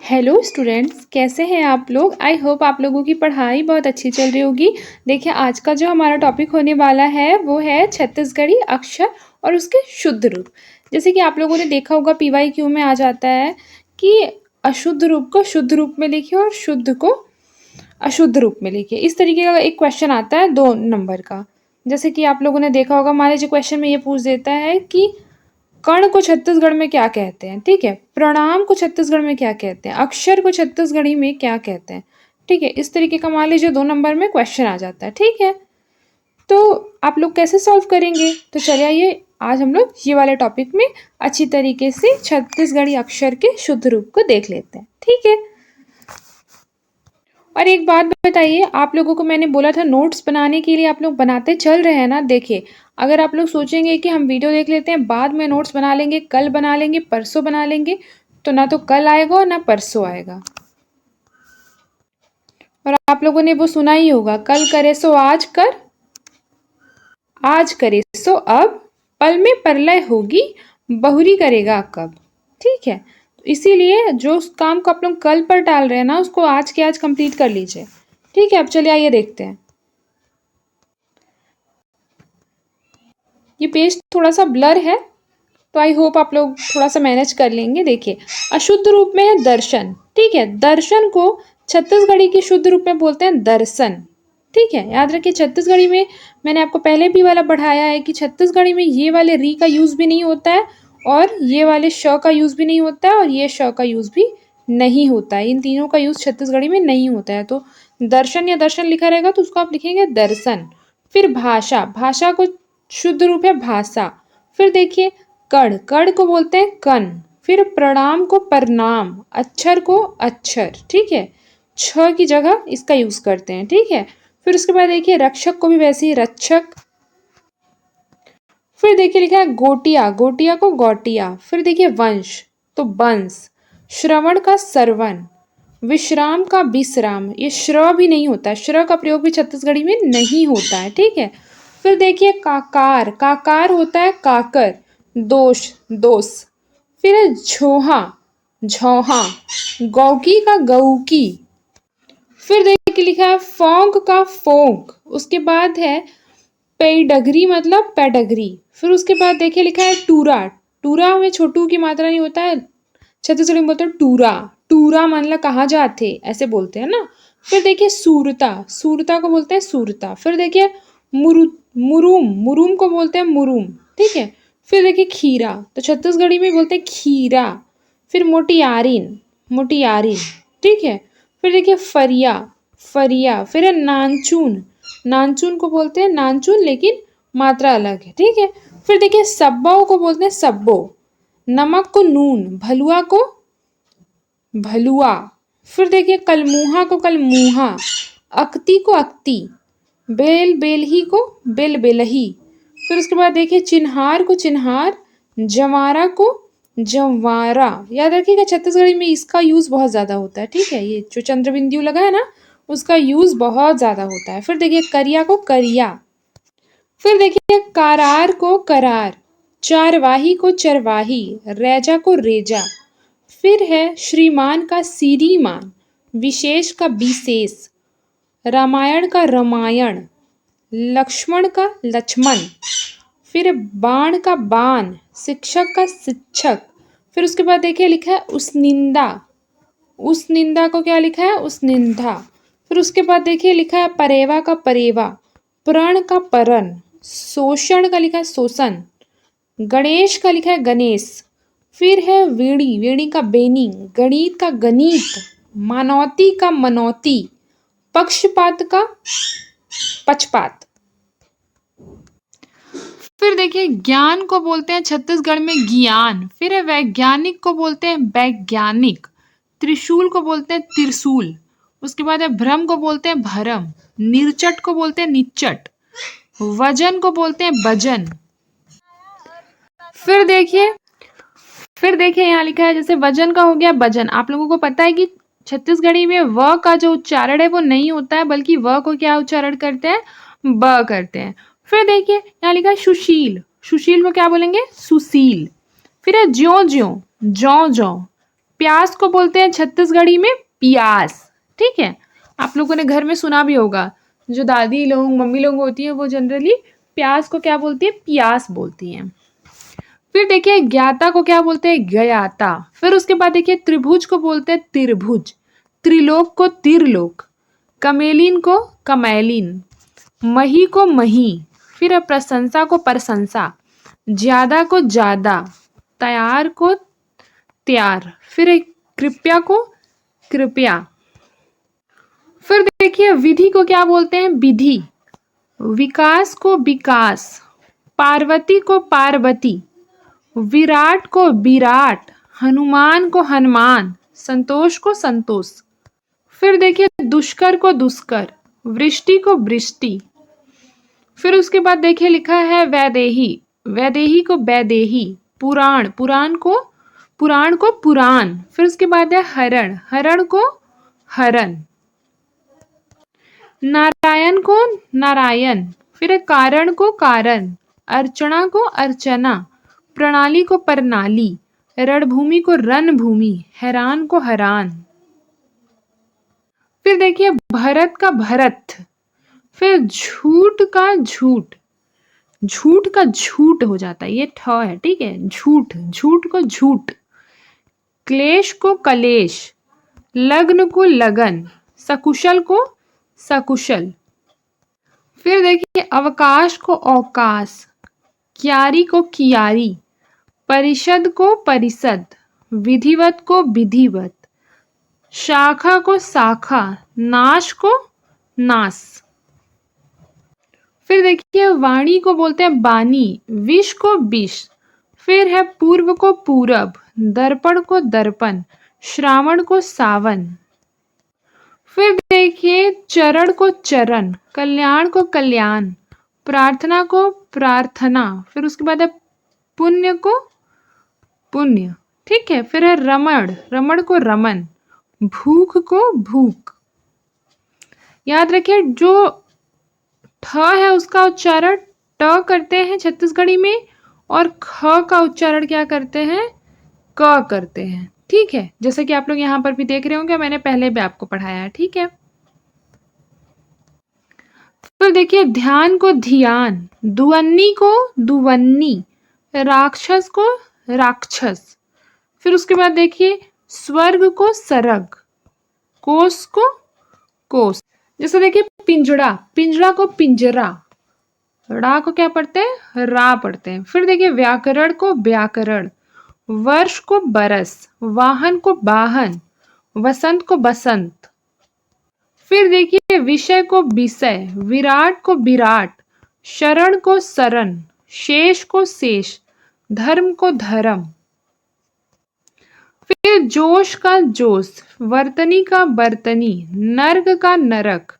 Hello students, कैसे हैं आप लोग। आई होप आप लोगों की पढ़ाई बहुत अच्छी चल रही होगी। देखिए, आज का जो हमारा टॉपिक होने वाला है वो है छत्तीसगढ़ी अक्षर और उसके शुद्ध रूप। जैसे कि आप लोगों ने देखा होगा PYQ में आ जाता है कि अशुद्ध रूप को शुद्ध रूप में लिखिए और शुद्ध को अशुद्ध रूप में लिखिए। इस तरीके का एक क्वेश्चन आता है 2 नंबर का। जैसे कि आप लोगों ने देखा होगा, मान लीजिए क्वेश्चन में ये पूछ देता है कि कण को छत्तीसगढ़ में क्या कहते हैं। ठीक है, प्रणाम को छत्तीसगढ़ में क्या कहते हैं, अक्षर को छत्तीसगढ़ी में क्या कहते हैं। ठीक है, इस तरीके का मान लीजिए 2 नंबर में क्वेश्चन आ जाता है। ठीक है, तो आप लोग कैसे सॉल्व करेंगे। तो चलिए आइए आज हम लोग ये वाले टॉपिक में अच्छी तरीके से छत्तीसगढ़ी अक्षर के शुद्ध रूप को देख लेते हैं। ठीक है, और एक बात बताइए, आप लोगों को मैंने बोला था नोट्स बनाने के लिए, आप लोग बनाते चल रहे हैं ना। देखिए, अगर आप लोग सोचेंगे कि हम वीडियो देख लेते हैं बाद में नोट्स बना लेंगे, कल बना लेंगे, परसों बना लेंगे, तो ना तो कल आएगा और ना परसों आएगा। और आप लोगों ने वो सुना ही होगा, कल करे सो आज कर, आज करे सो अब, पल में परलय होगी, बहुरी करेगा कब। ठीक है, तो इसीलिए जो उस काम को आप लोग कल पर टाल रहे हैं ना, उसको आज के आज कंप्लीट कर लीजिए। ठीक है, अब चलिए आइए देखते हैं। ये पेज थोड़ा सा ब्लर है, तो आई होप आप लोग थोड़ा सा मैनेज कर लेंगे। देखिए, अशुद्ध रूप में है दर्शन। ठीक है, दर्शन को छत्तीसगढ़ी के शुद्ध रूप में बोलते हैं दर्शन। ठीक है, याद रखिए, छत्तीसगढ़ी में मैंने आपको पहले भी वाला पढ़ाया है कि छत्तीसगढ़ी में ये वाले री का यूज भी नहीं होता है, और ये वाले श का यूज भी नहीं होता है, और ये श का यूज भी नहीं होता है। इन तीनों का यूज छत्तीसगढ़ी में नहीं होता है। तो दर्शन या दर्शन लिखा रहेगा तो उसको आप लिखेंगे दर्शन। फिर भाषा, भाषा को शुद्ध रूप है भाषा। फिर देखिए, कण, कण को बोलते हैं कण। फिर प्रणाम को प्रणाम, अक्षर को अक्षर। ठीक है, छ की जगह इसका यूज करते हैं। ठीक है, फिर उसके बाद देखिए रक्षक को भी वैसे ही रक्षक। फिर देखिए लिखा है गोटिया, गोटिया को गौटिया। फिर देखिए वंश तो वंश, श्रवण का सरवन, विश्राम का विश्राम। ये श्र भी नहीं होता है, श्र का प्रयोग भी छत्तीसगढ़ी में नहीं होता है। ठीक है, फिर देखिए काकार, काकार होता है काकर, दोष दोष। फिर झोहा, झौहा, गौकी का गौकी। फिर देखिए लिखा है फोंक का फोंक। उसके बाद है पेडगरी मतलब पेडगरी। फिर उसके बाद देखिए लिखा है टूरा, टूरा में छोटू की मात्रा नहीं होता है, छत्तीसगढ़ी में बोलते हैं टूरा, टूरा मतलब कहाँ जाते ऐसे बोलते हैं ना। फिर देखिए सूरता, सूरता को बोलते हैं सूरता। फिर देखिए मुरुम, मुरुम को बोलते हैं मुरुम। ठीक है, फिर देखिए खीरा, तो छत्तीसगढ़ी में बोलते हैं खीरा। फिर मोटियारिन, मोटियारिन। ठीक है, फिर देखिए फरिया, फरिया। फिर है नानचून, नानचून को बोलते हैं नानचून, लेकिन मात्रा अलग है। ठीक है, फिर देखिए सब्बो को बोलते हैं सब्बो, नमक को नून, भलुआ को भलुआ। फिर देखिए कलमुहा को कलमुहा, अक्ति को अक्ति, बेल बेलही को बेल बेलही। फिर उसके बाद देखिए चिन्हार को चिन्हार, जवारा को जवारा। याद रखिएगा छत्तीसगढ़ी में इसका यूज बहुत ज्यादा होता है। ठीक है, ये जो चंद्र बिंदु लगा है ना, उसका यूज बहुत ज्यादा होता है। फिर देखिए करिया को करिया। फिर देखिए करार को करार, चारवाही को चरवाही, रेजा को रेजा। फिर है श्रीमान का श्रीमान, विशेष का विशेष, रामायण का रामायण, लक्ष्मण का लक्ष्मण। फिर बाण का बाण, शिक्षक का शिक्षक। फिर उसके बाद देखिए लिखा है उसनिंदा, उस निंदा को क्या लिखा है उसनिंदा। फिर उसके बाद देखिए लिखा है परेवा का परेवा, प्रण का परण, शोषण का लिखा है शोषण, गणेश का लिखा है गणेश। फिर है वेणी, वेणी का बेनी, गणित का गणित, मानौती का मनौती, पक्षपात का पक्षपात। फिर देखिए ज्ञान को बोलते हैं छत्तीसगढ़ में ज्ञान। फिर है वैज्ञानिक को बोलते हैं वैज्ञानिक, त्रिशूल को बोलते हैं त्रिशूल। उसके बाद है भ्रम को बोलते हैं भरम, निर्चट को बोलते हैं निचट, वजन को बोलते हैं वजन। फिर देखिए यहाँ लिखा है जैसे वजन का हो गया वजन। आप लोगों को पता है कि छत्तीसगढ़ी में व का जो उच्चारण है वो नहीं होता है, बल्कि व को क्या उच्चारण करते हैं, ब करते हैं। फिर देखिए यहाँ लिखा है सुशील, सुशील को क्या बोलेंगे सुशील। फिर है ज्यो ज्यो, जौ जौ, प्यास को बोलते हैं छत्तीसगढ़ी में पियास। ठीक है, आप लोगों ने घर में सुना भी होगा, जो दादी लोग मम्मी लोग होती हैं वो जनरली प्यास को क्या बोलती है, पियास बोलती हैं। फिर देखिए ज्ञाता को क्या बोलते हैं, ज्ञाता। फिर उसके बाद देखिए त्रिभुज को बोलते हैं त्रिभुज, त्रिलोक को त्रिलोक, कमेलिन को कमैलिन, मही को मही, फिर प्रशंसा को प्रशंसा, ज्यादा को ज्यादा, तैयार को त्यार, फिर कृपया को कृपया। फिर देखिए विधि को क्या बोलते हैं, विधि, विकास को विकास, पार्वती को पार्वती, विराट को विराट, हनुमान को हनुमान, संतोष को संतोष। फिर देखिए दुष्कर को दुष्कर, वृष्टि को वृष्टि। फिर उसके बाद देखिए लिखा है वैदेही, वैदेही को वैदेही, पुराण, पुराण को पुराण। फिर उसके बाद है हरण, हरण को हरण, नारायण को नारायण, फिर कारण को कारण, अर्चना को अर्चना, प्रणाली को प्रणाली, रणभूमि को रणभूमि, हैरान को हैरान। फिर देखिए भरत का भरत, फिर झूठ का झूठ, झूठ का झूठ हो जाता है, ये ठ है, ठीक है, झूठ, झूठ को झूठ, क्लेश को कलेश, लग्न को लगन, सकुशल को सकुशल। फिर देखिए अवकाश को अवकाश, क्यारी को कियारी, परिषद को परिषद, विधिवत को विधिवत, शाखा को शाखा, नाश को नाश। फिर देखिए वाणी को बोलते हैं बानी, विष को विष, फिर है पूर्व को पूरब, दर्पण को दर्पण, श्रावण को सावन। फिर देखिए चरण को चरण, कल्याण को कल्याण, प्रार्थना को प्रार्थना, फिर उसके बाद है पुण्य को पुण्य। ठीक है, फिर है रमण, रमण को रमन, भूख को भूख। याद रखिए जो ठ है उसका उच्चारण ट करते हैं छत्तीसगढ़ी में, और ख का उच्चारण क्या करते हैं, क करते हैं। ठीक है, जैसे कि आप लोग यहाँ पर भी देख रहे होंगे, मैंने पहले भी आपको पढ़ाया है। ठीक है, फिर देखिए ध्यान को ध्यान, दुवन्नी को दुवन्नी, राक्षस को राक्षस। फिर उसके बाद देखिए स्वर्ग को सरग, कोस को कोस। जैसे देखिए पिंजड़ा, पिंजड़ा को पिंजरा, रा को क्या पढ़ते हैं, रा पढ़ते हैं। फिर देखिए व्याकरण को व्याकरण, वर्ष को बरस, वाहन को वाहन, वसंत को बसंत। फिर देखिए विषय को विषय, विराट को विराट, शरण को शरण, शेष को शेष, धर्म को धर्म। फिर जोश का जोश, वर्तनी का बर्तनी, नर्क का नरक,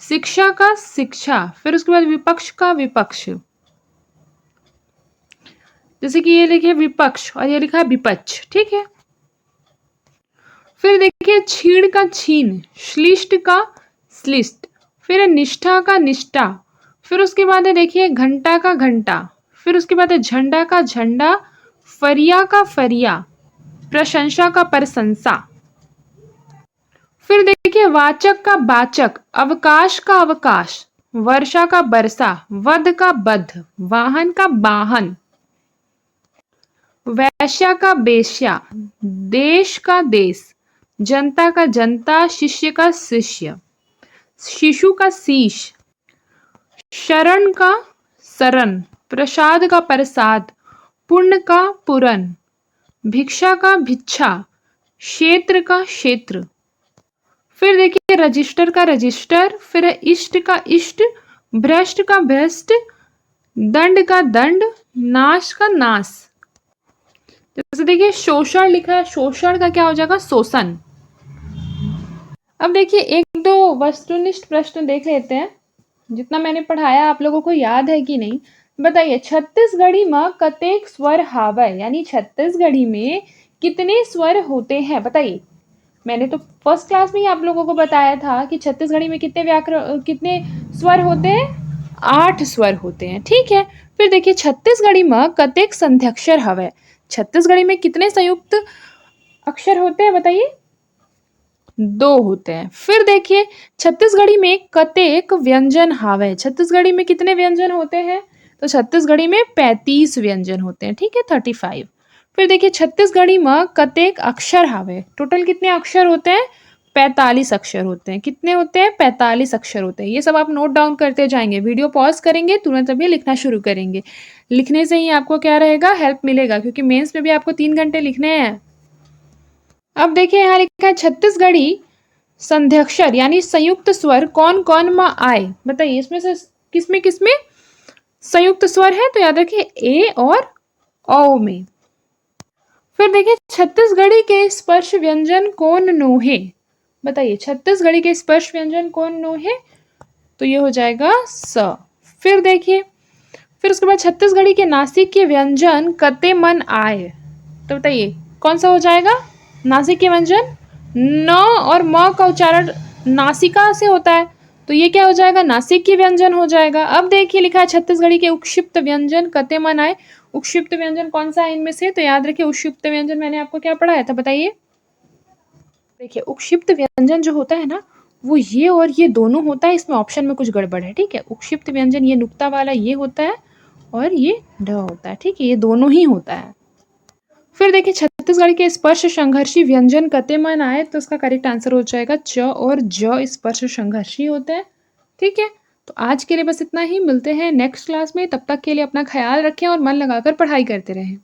शिक्षा का शिक्षा। फिर उसके बाद विपक्ष का विपक्ष, जैसे कि ये लिखे विपक्ष और ये लिखा है विपक्ष। ठीक है, फिर देखिए छीण का छीन, श्लिष्ट का श्लिष्ट, फिर निष्ठा का निष्ठा। फिर उसके बाद है देखिए घंटा का घंटा, फिर उसके बाद है झंडा का झंडा, फरिया का फरिया, प्रशंसा का प्रशंसा। फिर देखिए वाचक का वाचक, अवकाश का अवकाश, वर्षा का वर्षा, वध का वध, वाहन का वाहन, वैश्या का वेश्या, देश का देश, जनता का जनता, शिष्य का शिष्य, शिशु का शीश, शरण का शरण, प्रसाद का प्रसाद, पुण्य का पुरन, भिक्षा का भिक्षा, क्षेत्र का क्षेत्र। फिर देखिए रजिस्टर का रजिस्टर, फिर इष्ट का इष्ट, भ्रष्ट का भ्रष्ट, दंड का दंड, नाश का नाश। जैसे देखिए शोषण लिखा है, शोषण का क्या हो जाएगा, शोषण। अब देखिए एक दो वस्तुनिष्ठ प्रश्न देख लेते हैं, जितना मैंने पढ़ाया आप लोगों को याद है कि नहीं बताइए। छत्तीसगढ़ी में कतेक स्वर हावय, यानी छत्तीसगढ़ी में कितने स्वर होते हैं बताइए। मैंने तो फर्स्ट क्लास में ही आप लोगों को बताया था कि छत्तीसगढ़ी में कितने स्वर होते हैं, 8 स्वर होते हैं। ठीक है, फिर देखिए छत्तीसगढ़ी में कतेक संध्याक्षर हवय, छत्तीसगढ़ी में कितने संयुक्त अक्षर होते हैं बताइए? 2 होते हैं। फिर देखिए छत्तीसगढ़ी में कतेक व्यंजन हावय? छत्तीसगढ़ी में कितने व्यंजन होते हैं? तो छत्तीसगढ़ी में 35 व्यंजन होते हैं, ठीक है, 35। फिर देखिए छत्तीसगढ़ी में कतेक अक्षर हावय? टोटल कितने अक्षर होते हैं? 45 अक्षर होते हैं। कितने होते हैं? 45 अक्षर होते हैं। ये सब आप नोट डाउन करते जाएंगे, वीडियो पॉज करेंगे, तुरंत अभी लिखना शुरू करेंगे। लिखने से ही आपको क्या रहेगा? हेल्प मिलेगा, क्योंकि मेंस में भी आपको 3 घंटे लिखने हैं। अब देखिए यहाँ लिखा है छत्तीसगढ़ी संध्याक्षर यानी संयुक्त स्वर कौन कौन में आए? बताइए इसमें से किसमें किसमें संयुक्त स्वर है? तो याद रखिए ए और औ में। फिर देखिए छत्तीसगढ़ी के स्पर्श व्यंजन कौन नोहे? बताइए छत्तीसगढ़ी के स्पर्श व्यंजन कौन नोहे? तो ये हो जाएगा स। फिर देखिए फिर उसके बाद छत्तीसगढ़ी के नासिक के व्यंजन कते मन आए? तो बताइए कौन सा हो जाएगा नासिक के व्यंजन? न और म का उच्चारण नासिका से होता है, तो ये क्या हो जाएगा? नासिक के व्यंजन हो जाएगा। अब देखिए लिखा है छत्तीसगढ़ी के उक्षिप्त व्यंजन कते मन आए? उक्षिप्त व्यंजन कौन सा है इनमें से? तो याद रखिए उक्षिप्त व्यंजन मैंने आपको क्या पढ़ाया था बताइए? देखिए उक्षिप्त व्यंजन जो होता है ना, वो ये और ये दोनों होता है। इसमें ऑप्शन में कुछ गड़बड़ है, ठीक है। उक्षिप्त व्यंजन ये नुक्ता वाला ये होता है और ये ढ होता है, ठीक है, ये दोनों ही होता है। फिर देखिए छत्तीसगढ़ के स्पर्श संघर्षी व्यंजन कते मन आए? तो उसका करेक्ट आंसर हो जाएगा च और ज स्पर्श संघर्षी होते हैं, ठीक है। तो आज के लिए बस इतना ही, मिलते हैं नेक्स्ट क्लास में। तब तक के लिए अपना ख्याल रखें और मन लगाकर पढ़ाई करते रहें।